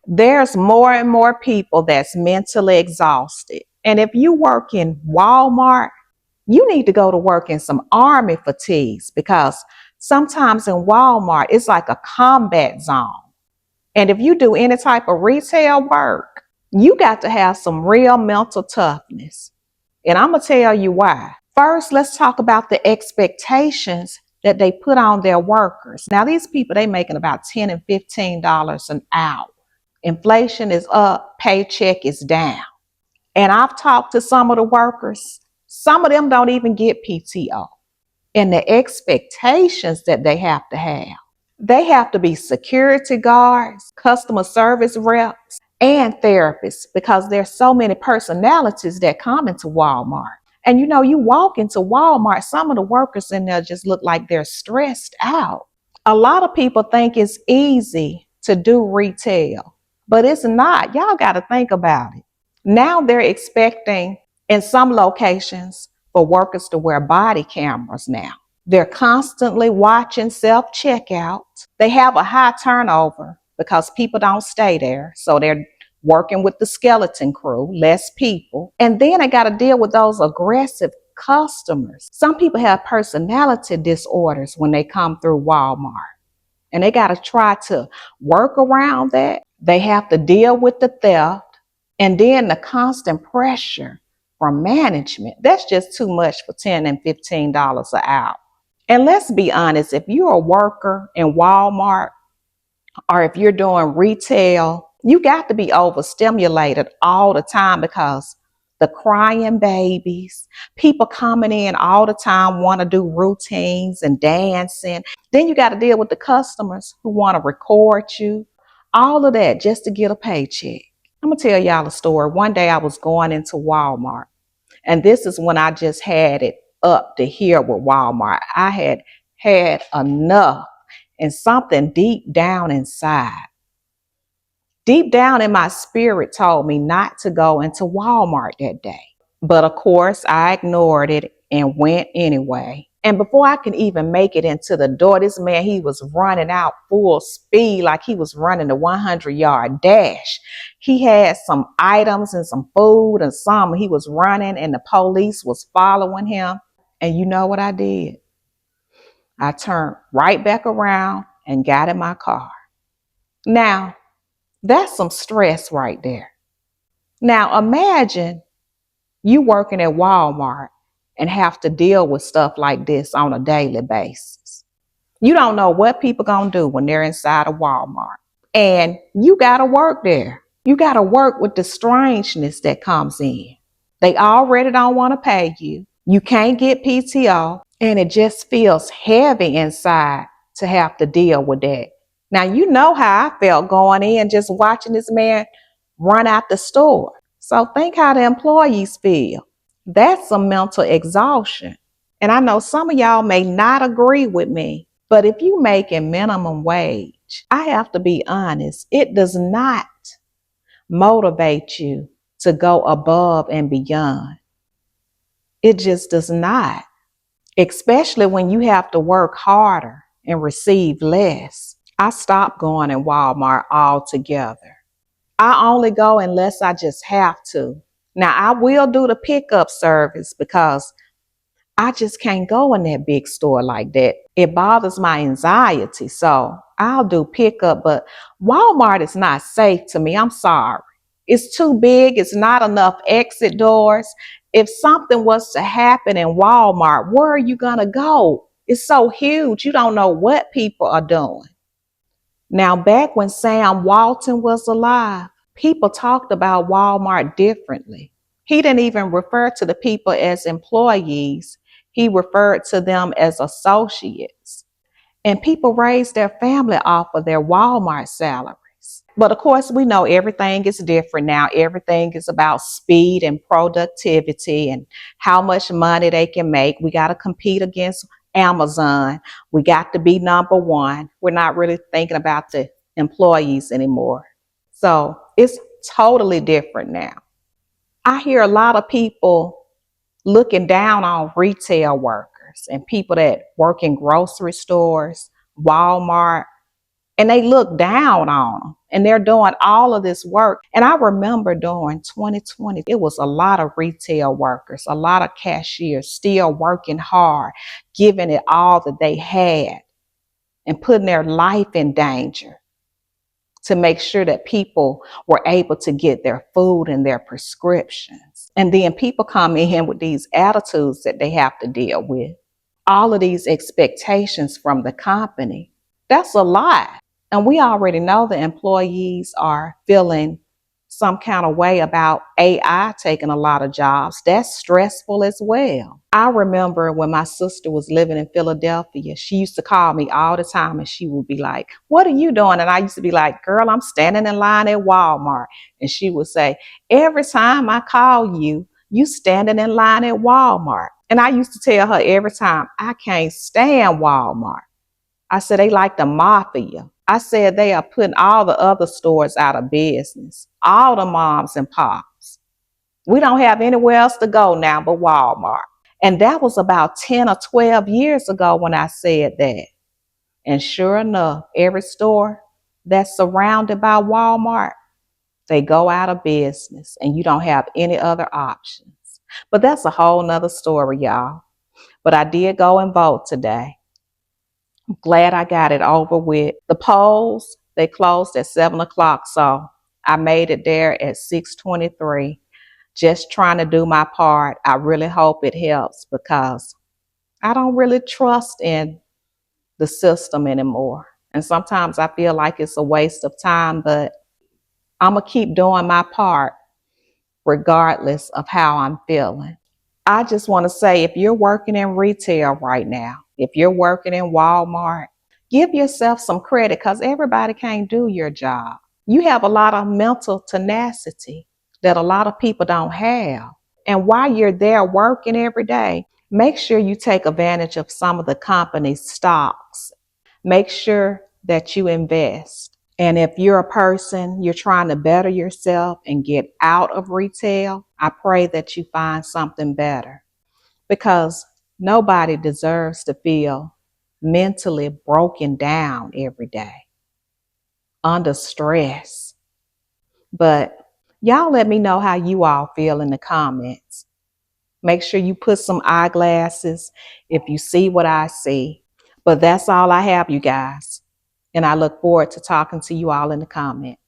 There's more and more people that's mentally exhausted. And if you work in Walmart, you need to go to work in some army fatigues, because sometimes in Walmart, it's like a combat zone. And if you do any type of retail work, you got to have some real mental toughness. And I'm going to tell you why. First, let's talk about the expectations that they put on their workers. Now, these people, they making about $10 and $15 an hour. Inflation is up, paycheck is down. And I've talked to some of the workers. Some of them don't even get PTO. And the expectations that they have to have. They have to be security guards, customer service reps, and therapists, because there's so many personalities that come into Walmart. And you walk into Walmart, some of the workers in there just look like they're stressed out. A lot of people think it's easy to do retail, but it's not. Y'all got to think about it. Now they're expecting, in some locations, for workers to wear body cameras now. They're constantly watching self-checkout. They have a high turnover because people don't stay there. So they're working with the skeleton crew, less people. And then they got to deal with those aggressive customers. Some people have personality disorders when they come through Walmart. And they got to try to work around that. They have to deal with the theft and then the constant pressure from management. That's just too much for $10 and $15 an hour. And let's be honest, if you're a worker in Walmart or if you're doing retail, you got to be overstimulated all the time, because the crying babies, people coming in all the time want to do routines and dancing. Then you got to deal with the customers who want to record you. All of that just to get a paycheck. I'm going to tell y'all a story. One day I was going into Walmart, and this is when I just had it up to here with Walmart. I had had enough, and something deep down inside, deep down in my spirit, told me not to go into Walmart that day. But of course, I ignored it and went anyway. And before I could even make it into the door, this man, he was running out full speed like he was running a 100-yard dash. He had some items and some food and some. He was running and the police was following him. And you know what I did? I turned right back around and got in my car. Now, that's some stress right there. Now, imagine you working at Walmart and have to deal with stuff like this on a daily basis. You don't know what people gonna do when they're inside of Walmart. And you gotta work there. You gotta work with the strangeness that comes in. They already don't want to pay you. You can't get PTO. And it just feels heavy inside to have to deal with that. Now, you know how I felt going in just watching this man run out the store. So think how the employees feel. That's some mental exhaustion. And I know some of y'all may not agree with me, but if you making minimum wage, I have to be honest, it does not motivate you to go above and beyond. It just does not, especially when you have to work harder and receive less. I stopped going in Walmart altogether. I only go unless I just have to. Now, I will do the pickup service because I just can't go in that big store like that. It bothers my anxiety. So I'll do pickup, but Walmart is not safe to me. I'm sorry. It's too big. It's not enough exit doors. If something was to happen in Walmart, where are you going to go? It's so huge. You don't know what people are doing. Now, back when Sam Walton was alive, people talked about Walmart differently. He didn't even refer to the people as employees. He referred to them as associates. And people raised their family off of their Walmart salaries. But of course, we know everything is different now. Everything is about speed and productivity and how much money they can make. We got to compete against Amazon. We got to be number one. We're not really thinking about the employees anymore. So it's totally different now. I hear a lot of people looking down on retail workers and people that work in grocery stores, Walmart, and they look down on them. And they're doing all of this work. And I remember during 2020, it was a lot of retail workers, a lot of cashiers still working hard, giving it all that they had and putting their life in danger to make sure that people were able to get their food and their prescriptions. And then people come in with these attitudes that they have to deal with, all of these expectations from the company. That's a lot. And we already know the employees are feeling some kind of way about AI taking a lot of jobs. That's stressful as well. I remember when my sister was living in Philadelphia, she used to call me all the time and she would be like, "What are you doing?" And I used to be like, "Girl, I'm standing in line at Walmart." And she would say, "Every time I call you, you standing in line at Walmart." And I used to tell her every time, "I can't stand Walmart." I said, "They like the mafia." I said, "They are putting all the other stores out of business, all the moms and pops. We don't have anywhere else to go now but Walmart." And that was about 10 or 12 years ago when I said that. And sure enough, every store that's surrounded by Walmart, they go out of business and you don't have any other options. But that's a whole nother story, y'all. But I did go and vote today. I'm glad I got it over with. The polls, they closed at 7 o'clock. So I made it there at 6:23. Just trying to do my part. I really hope it helps because I don't really trust in the system anymore. And sometimes I feel like it's a waste of time, but I'm going to keep doing my part regardless of how I'm feeling. I just want to say, if you're working in retail right now, if you're working in Walmart, give yourself some credit because everybody can't do your job. You have a lot of mental tenacity that a lot of people don't have. And while you're there working every day, make sure you take advantage of some of the company's stocks. Make sure that you invest. And if you're a person, you're trying to better yourself and get out of retail, I pray that you find something better because nobody deserves to feel mentally broken down every day under stress. But y'all let me know how you all feel in the comments. Make sure you put some eyeglasses if you see what I see. But that's all I have, you guys. And I look forward to talking to you all in the comments.